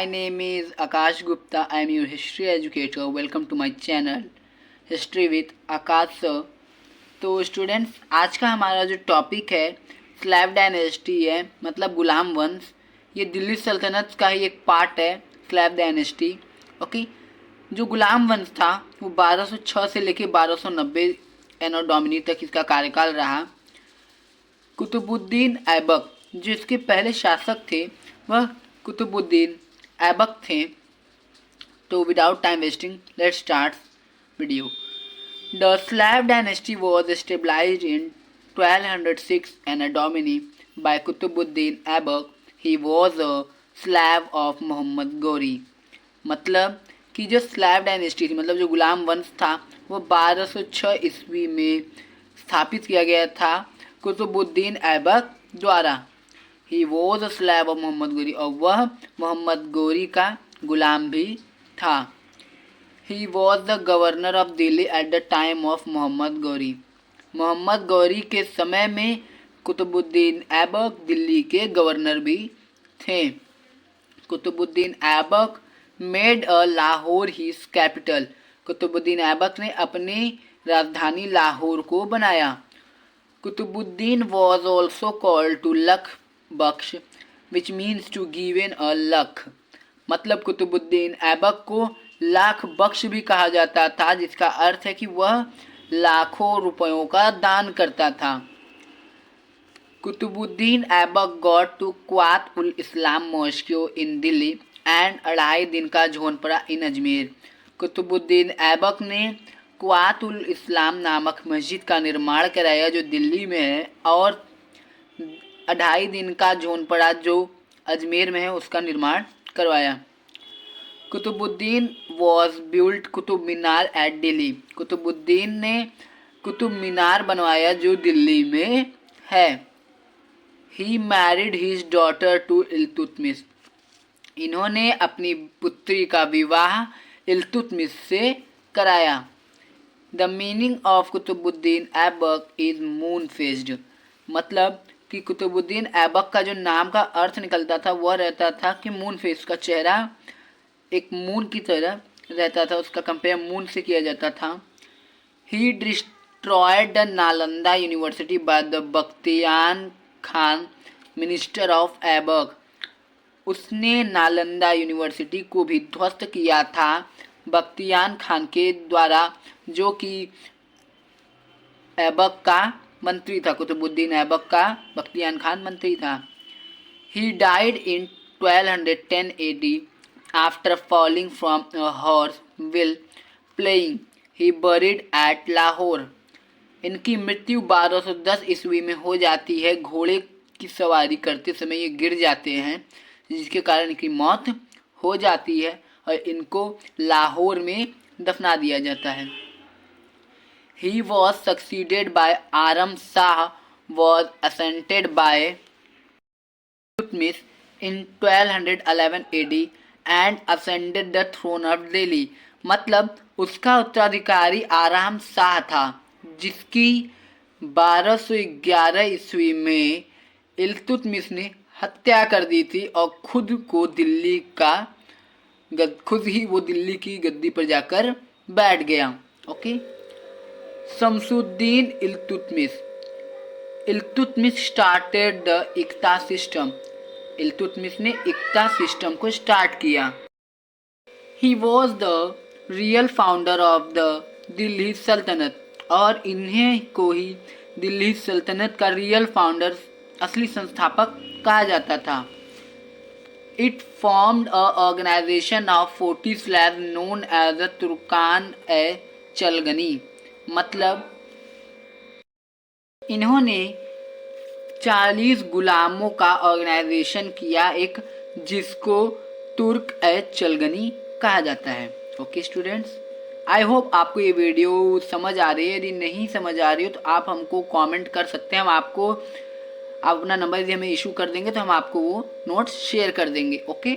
My name is Akash Gupta. I am your history educator. Welcome to my channel History with Akash sir. तो students, आज का हमारा जो topic है slave dynasty है, मतलब गुलाम वंश। ये दिल्ली सल्तनत का ही एक पार्ट है स्लैव डायनेस्टी। ओके, जो गुलाम वंश था वो 1206 से लेके 1290 एनो डोमिनी तक इसका कार्यकाल रहा। कुतुबुद्दीन ऐबक जो इसके पहले शासक थे वह कुतुबुद्दीन ऐबक थे। तो without time wasting let's start video. The slave dynasty was established in 1206 Anno Domini by Qutubuddin Aibak. He was a slave of Mohammad Ghori. मतलब कि जो स्लैव डायनेस्टी थी, मतलब जो गुलाम वंश था, वो 1206 ईस्वी में स्थापित किया गया था कुतुबुद्दीन ऐबक द्वारा। He was a slave of Mohammad Ghori, और वह मोहम्मद गौरी का गुलाम भी था। He was the governor of Delhi at the time of Mohammad Ghori. Mohammad Ghori के समय में कुतुबुद्दीन ऐबक दिल्ली के गवर्नर भी थे। Qutubuddin Aibak made a Lahore his capital. Qutubuddin Aibak ने अपनी राजधानी लाहौर को बनाया। Qutubuddin was also called to Lakh Bakhsh which means to given a lakh. मतलब कुतुबुद्दीन ऐबक को लाख बख्श भी कहा जाता था, जिसका अर्थ है कि वह लाखों रुपयों का दान करता था। Qutubuddin Aibak got to Quwwat ul Islam mosque in Delhi and 2.5 दिन का झोनपड़ा इन अजमेर। कुतुबुद्दीन ऐबक ने क्वात उल इस्लाम नामक मस्जिद का निर्माण कराया जो दिल्ली में है, और 2.5 दिन का झोनपड़ा जो अजमेर में है उसका निर्माण करवाया। Qutubuddin was built Qutub Minar at Delhi. Qutubuddin ने कुतुब मीनार बनवाया जो दिल्ली में है। He married his daughter to Iltutmish. इन्होंने अपनी पुत्री का विवाह इल्तुतमिश से कराया। The meaning of Qutubuddin Aibak is moon faced. मतलब कि कुतुबुद्दीन ऐबक का जो नाम का अर्थ निकलता था वह रहता था कि मून फेस, का चेहरा एक मून की तरह रहता था, उसका कंपेयर मून से किया जाता था। He destroyed the Nalanda university by the Bakhtiyar Khan minister of Aibak. उसने नालंदा यूनिवर्सिटी को भी ध्वस्त किया था बख्तियार खान के द्वारा, जो कि ऐबक का मंत्री था। कुतुबुद्दीन ऐबक का बख्तियार खान मंत्री था। He died in 1210 AD after falling from a horse while playing. He buried at Lahore. इनकी मृत्यु 1210 ईस्वी में हो जाती है। घोड़े की सवारी करते समय ये गिर जाते हैं, जिसके कारण इनकी मौत हो जाती है और इनको लाहौर में दफना दिया जाता है। He was succeeded by Aram Shah was ascended by Iltutmish in 1211 AD and ascended the throne of Delhi। मतलब उसका उत्तराधिकारी आराम शाह था, जिसकी 1211 ईस्वी में इल्तुतमिश ने हत्या कर दी थी और खुद ही वो दिल्ली की गद्दी पर जाकर बैठ गया। Okay, Shamsuddin Iltutmish. Iltutmish started the iqta system. Iltutmish ने इक्ता सिस्टम को स्टार्ट किया। He was the real founder of the Delhi sultanate, और इन्हें को ही दिल्ली सल्तनत का रियल फाउंडर, असली संस्थापक कहा जाता था। It formed a organisation of 40 slave known as the Turkan e Chalgani. मतलब इन्होंने 40 गुलामों का ऑर्गेनाइजेशन किया, एक जिसको तुर्क ए चलगनी कहा जाता है। ओके स्टूडेंट्स, आई होप आपको ये वीडियो समझ आ रही है। यदि नहीं समझ आ रही हो तो आप हमको कमेंट कर सकते हैं। आप अपना नंबर यदि हमें इशू कर देंगे तो हम आपको वो नोट्स शेयर कर देंगे। Okay,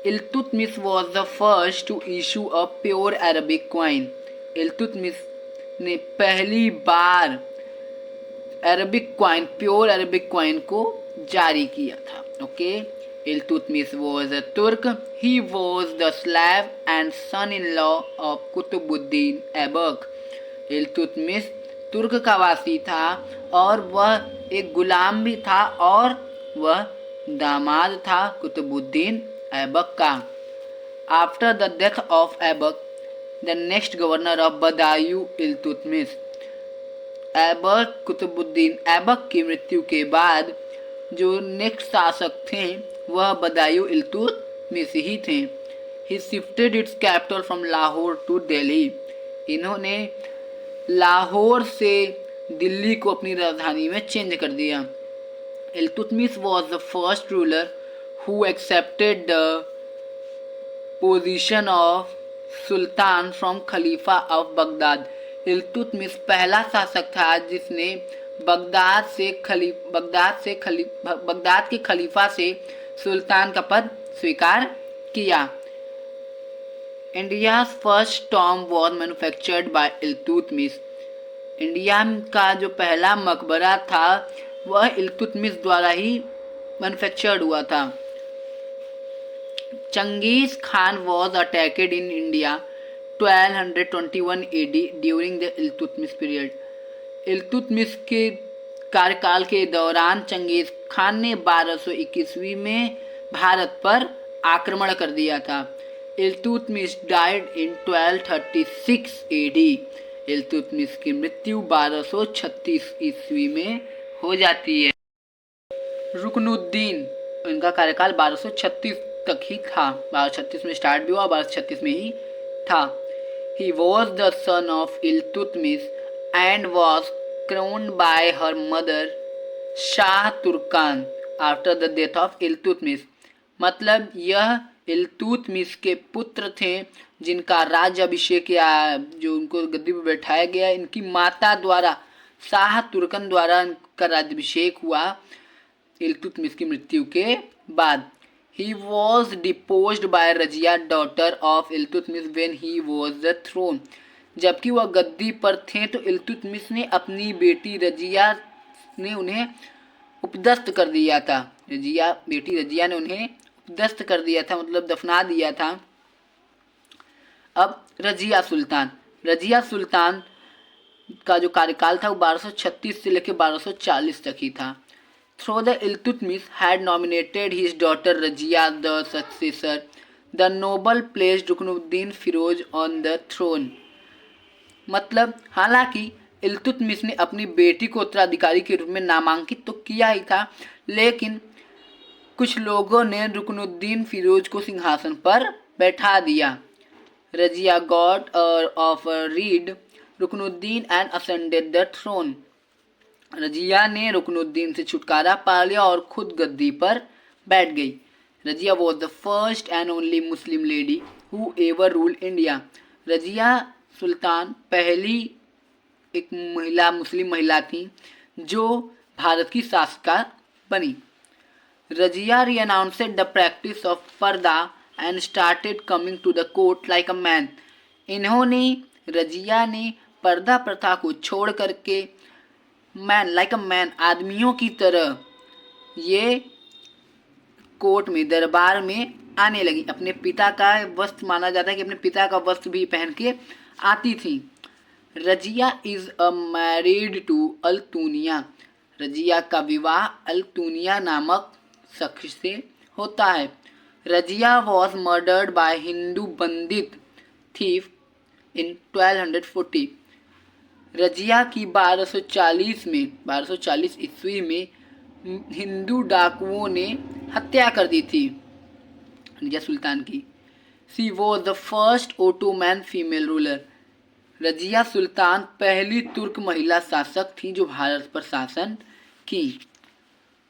Iltutmish was the first to issue a pure Arabic coin. Iltutmish ने पहली बार Arabic coin, pure Arabic coin को जारी किया था। Okay, Iltutmish was a Turk. He was the slave and son-in-law of Qutbuddin Aibak. Iltutmish तुर्क का वासी था और वह एक गुलाम भी था और वह दामाद था कुतुबुद्दीन ऐबक का. After the death of Aibak, the next governor of Badaun Iltutmish. Aibak Qutubuddin Aibak की मृत्यु के बाद जो नेक्स्ट शासक थे वह बदायूं इल्तुतमिश ही थे. He shifted its capital from Lahore to Delhi. इन्होंने लाहौर से दिल्ली को अपनी राजधानी में चेंज कर दिया. Iltutmish was the first ruler who accepted the position of sultan from Khalifa of Baghdad. Iltutmish पहला शासक था जिसने बगदाद के खलीफा से सुल्तान का पद स्वीकार किया. India first Tom was manufactured by Iltutmish. India का जो पहला मकबरा था वह इल्तुतमिश द्वारा ही मैन्युफैक्चर्ड हुआ था. Genghis Khan was attacked in India 1221 AD during the Iltutmish period. Iltutmish के कार्यकाल के दौरान चंगेज खान ने 1221 में भारत पर आक्रमण कर दिया था. Iltutmish died in 1236 AD. Iltutmish की मृत्यु 1236 ईस्वी में हो जाती है. रुकनुद्दीन, इनका कार्यकाल 1236 तक ही था. 1236 में स्टार्ट भी हुआ, 1236 में ही था. He was the son of Iltutmish and was crowned bye her mother Shah Turkan after the death of Iltutmish. मतलब यह इल्तुतमिश के पुत्र थे जिनका राज्य अभिषेक या जो उनको गद्दी पर बैठाया गया, इनकी माता द्वारा शाह तुर्कन द्वारा इनका राज्याभिषेक हुआ इल्तुतमिश की मृत्यु के बाद. He was deposed by Razia, daughter of Iltutmish, when he was the throne. जबकि वह गद्दी पर थे तो इल्तुतमिश ने अपनी बेटी रजिया ने उन्हें उपदस्त कर दिया था. बेटी रजिया ने उन्हें उपदस्त कर दिया था, मतलब दफना दिया था. अब रजिया सुल्तान का जो कार्यकाल था वो 1236 से लेकर 1240 तक ही था. Though the Iltutmish had nominated his daughter Razia the successor, the noble placed Ruknuddin Firoz on the throne. मतलब हालांकि इल्तुतमिश ने अपनी बेटी को उत्तराधिकारी के रूप में नामांकित तो किया ही था, लेकिन कुछ लोगों ने रुकनुद्दीन फिरोज को सिंहासन पर बैठा दिया. Razia got of rid Ruknuddin and ascended the throne. Razia ने रुकनुद्दीन से छुटकारा पा लिया और खुद गद्दी पर बैठ गई. Razia was the first and only Muslim lady who ever rule India. Razia Sultan पहली एक मुस्लिम महिला थी जो भारत की शासिका बनी. Razia renounced the practice of purdah and started coming to the court like a man. Razia ने पर्दा प्रथा को छोड़ करके लाइक अ मैन आदमियों की तरह ये कोर्ट में दरबार में आने लगी. अपने पिता का वस्त्र माना जाता है कि अपने पिता का वस्त्र भी पहन के आती थी. Razia is a married to Altunia. Razia का विवाह अल्तुनिया नामक शख्स से होता है. Razia was murdered by Hindu bandit thief in 1240. Razia की 1240 ईस्वी में हिंदू डाकुओं ने हत्या कर दी थी रजिया सुल्तान की. She was the first Ottoman female ruler. Razia Sultan पहली तुर्क महिला शासक थी जो भारत पर शासन की.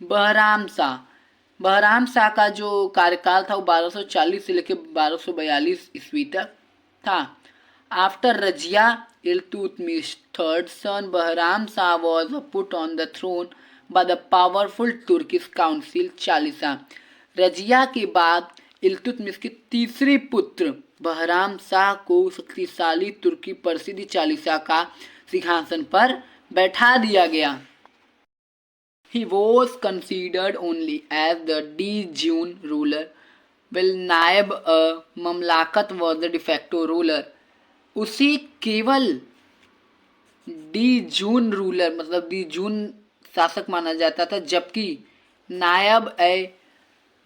बहराम शाह का जो कार्यकाल था वो 1240 से लेकर 1242 ईस्वी तक था. After Razia, Iltutmish's third son Bahram Shah was put on the throne by the powerful Turkish council Chalisa. Razia के बाद इल्तुतमिश के तीसरे पुत्र बहराम शाह को शक्तिशाली तुर्की प्रसिद्ध चालीसा का सिंहासन पर बैठा दिया गया. He was considered only as the de jure ruler, while नायब ममलाकत was the de facto ruler. उसे केवल डी जून रूलर मतलब डी जून शासक माना जाता था, जबकि नायब ए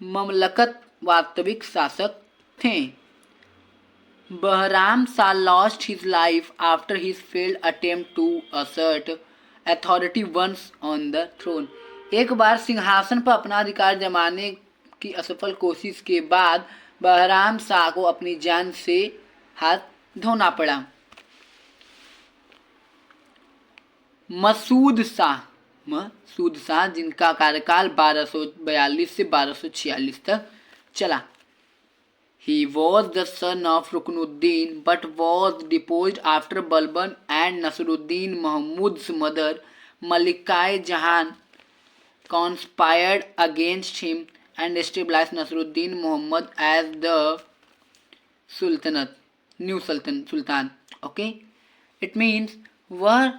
ममलकत वास्तविक शासक थे. Bahram Shah lost his life after his failed attempt to assert authority once on the throne. एक बार सिंहासन पर अपना अधिकार जमाने की असफल कोशिश के बाद बहराम शाह को अपनी जान से हाथ धोना पड़ा. मसूद शाह जिनका कार्यकाल 1242 से 1246 तक चला. He was the son of Ruknuddin but was deposed after Balban and Nasruddin Mahmud's mother Malika-e-Jahan conspired against him and established Nasruddin Muhammad as the new sultan. Okay, it means वह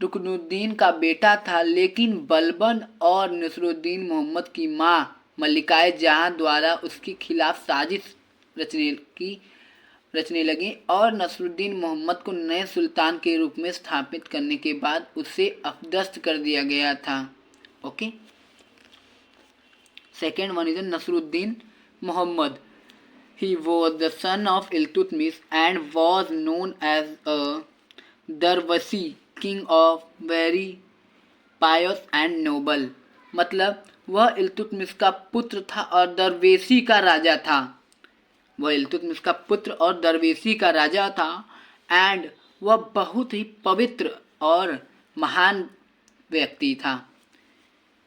रुकनुद्दीन का बेटा था, लेकिन बलबन और नसरुद्दीन मोहम्मद की माँ मलिकाए जहां द्वारा उसके खिलाफ साजिश रचने लगी और नसरुद्दीन मोहम्मद को नए सुल्तान के रूप में स्थापित करने के बाद उसे अपदस्थ कर दिया गया था. Okay, second one is Nasiruddin Mohammad. He was the son of Iltutmish and was known as a Darwasi king of very pious and noble. मतलब वह इल्तुतमिश का पुत्र था और दरवेशी का राजा था. वह इल्तुतमिश का पुत्र और दरवेशी का राजा था एंड वह बहुत ही पवित्र और महान व्यक्ति था.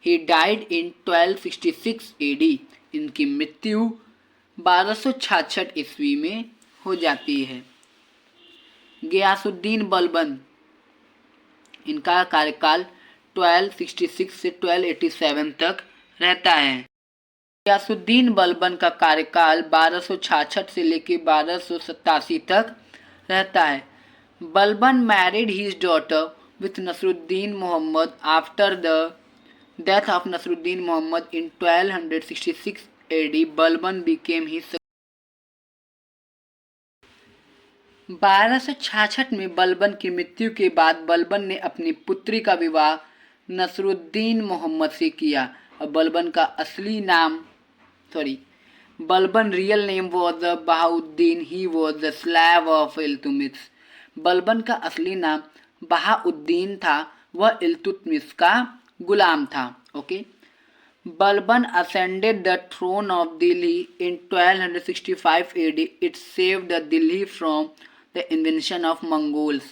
He died in 1266 AD. इनकी मृत्यु 1266 ईस्वी में हो जाती है. गियासुद्दीन बलबन, इनका कार्यकाल 1266 से 1287 तक रहता है. गियासुद्दीन बलबन का कार्यकाल 1266 से लेकर 1287 तक रहता है. Balban married his daughter with Nasiruddin Mohammad after the death of Nasiruddin Mohammad in 1266 AD. Balban became his 1266 में बलबन की मृत्यु के बाद बलबन ने अपनी पुत्री का विवाह नसरुद्दीन मोहम्मद से किया. और Balban real name was Bahauddin. He was the slave of Iltutmish. Balban का असली नाम बहाउद्दीन था, वह इल्तुतमिश का गुलाम था. Okay, Balban ascended the throne of Delhi in 1265 AD. It saved the Delhi from the invasion of Mongols.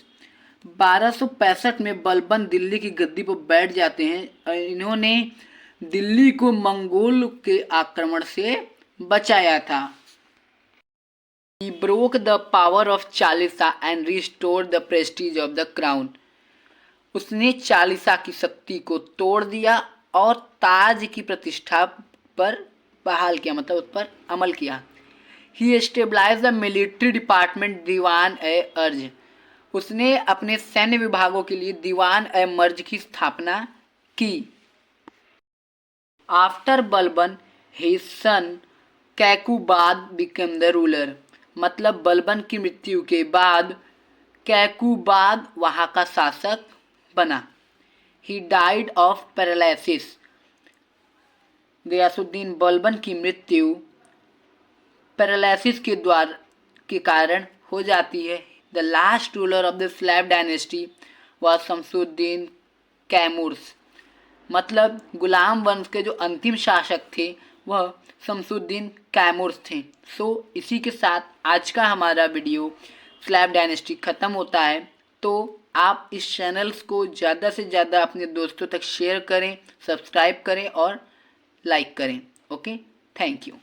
1265 में बलबन दिल्ली की गद्दी पर बैठ जाते हैं. इन्होंने दिल्ली को मंगोल के आक्रमण से बचाया था. He broke the power of Chalisa and restored the prestige of the crown. उसने चालीसा की शक्ति को तोड़ दिया और ताज की प्रतिष्ठा पर बहाल किया, मतलब उस पर अमल किया. ही एस्टेब्लाइज द मिलिट्री डिपार्टमेंट दीवान ए अर्ज. उसने अपने सैन्य विभागों के लिए दीवान ए मर्ज की स्थापना की. After Balban his son Kaiqubad became the ruler. मतलब बलबन की मृत्यु के बाद कैकुबाद वहाँ का शासक बना. He died of paralysis. Ghiyasuddin Balban की मृत्यु पैरालिसिस के कारण हो जाती है. The last ruler of the slave dynasty was Shamsuddin Kaimurs. मतलब गुलाम वंश के जो अंतिम शासक थे वह शमसुद्दीन कैमूर्स थे. इसी के साथ आज का हमारा वीडियो स्लेव डायनेस्टी ख़त्म होता है. तो आप इस चैनल्स को ज़्यादा से ज़्यादा अपने दोस्तों तक शेयर करें, सब्सक्राइब करें और लाइक करें. Okay, thank you.